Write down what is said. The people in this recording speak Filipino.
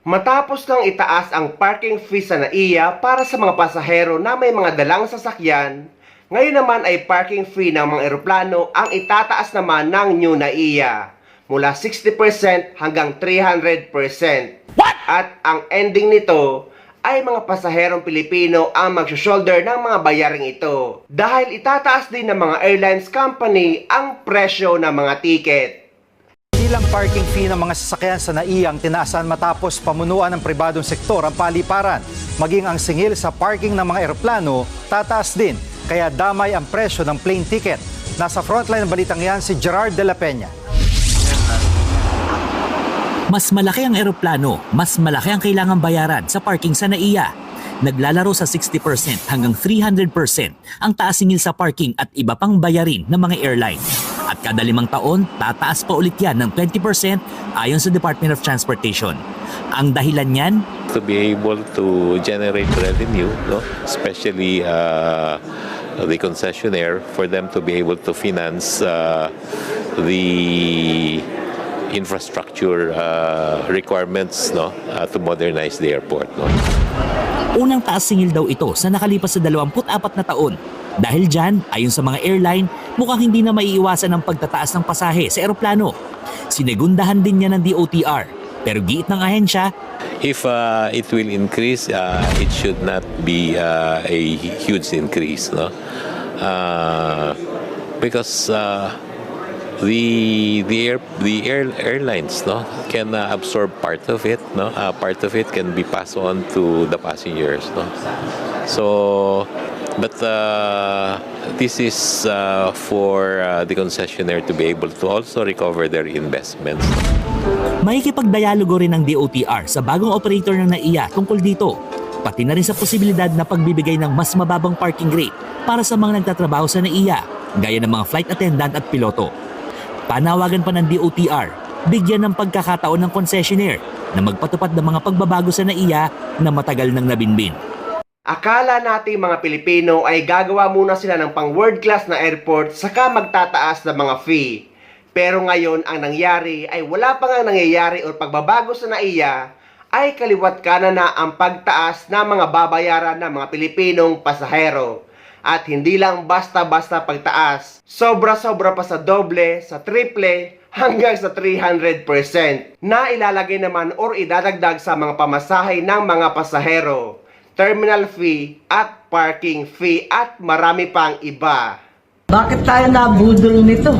Matapos lang itaas ang parking fee sa NAIA para sa mga pasahero na may mga dalang sasakyan, ngayon naman ay parking fee ng mga eroplano ang itataas naman ng New NAIA mula 60% hanggang 300%. What? At ang ending nito ay mga pasaherong Pilipino ang mag-shoulder ng mga bayaring ito dahil itataas din ng mga airlines company ang presyo ng mga tiket. Ilang parking fee ng mga sasakyan sa NAIA ang tinaasan matapos pamunuan ng pribadong sektor ang paliparan. Maging ang singil sa parking ng mga eroplano, tataas din. Kaya damay ang presyo ng plane ticket. Nasa frontline ng balitang yan si Gerard de la Peña. Mas malaki ang eroplano, mas malaki ang kailangang bayaran sa parking sa NAIA. Naglalaro sa 60% hanggang 300% ang taas singil sa parking at iba pang bayarin ng mga airline. At kada 5 taon, tataas pa ulit yan ng 20% ayon sa Department of Transportation. Ang dahilan niyan, to be able to generate revenue, no? Especially the concessionaire, for them to be able to finance the infrastructure requirements, no? To modernize the airport. No? unang taas singil daw ito sa nakalipas sa 24 na taon. Dahil dyan, ayon sa mga airline, mukhang hindi na maiiwasan ang pagtataas ng pasahe sa eroplano. Sinegundahan din niya ng DOTR, pero giit ng ahensya, if it will increase, it should not be a huge increase, no? Because the airlines, no, can absorb part of it, no. Part of it can be passed on to the passengers, no. So, but this is for the concessionaire to be able to also recover their investments. makikipagdialogo rin ng DOTR sa bagong operator ng NAIA tungkol dito. Pati na rin sa posibilidad na pagbibigay ng mas mababang parking rate para sa mga nagtatrabaho sa NAIA, gaya ng mga flight attendant at piloto. Panawagan pa ng DOTR, bigyan ng pagkakataon ng concessionaire na magpatupad ng mga pagbabago sa NAIA na matagal nang nabinbin. Akala nating mga Pilipino ay gagawa muna sila ng pang world class na airport saka magtataas ng mga fee. Pero ngayon ang nangyari ay wala pa nga nangyayari o pagbabago sa NAIA ay kaliwat kanan na ang pagtaas ng mga babayaran ng mga Pilipinong pasahero. At hindi lang basta-basta pagtaas, sobra-sobra pa sa doble, sa triple, hanggang sa 300% na ilalagay naman or idadagdag sa mga pamasahe ng mga pasahero, terminal fee at parking fee at marami pang iba. Bakit tayo nabudol nito?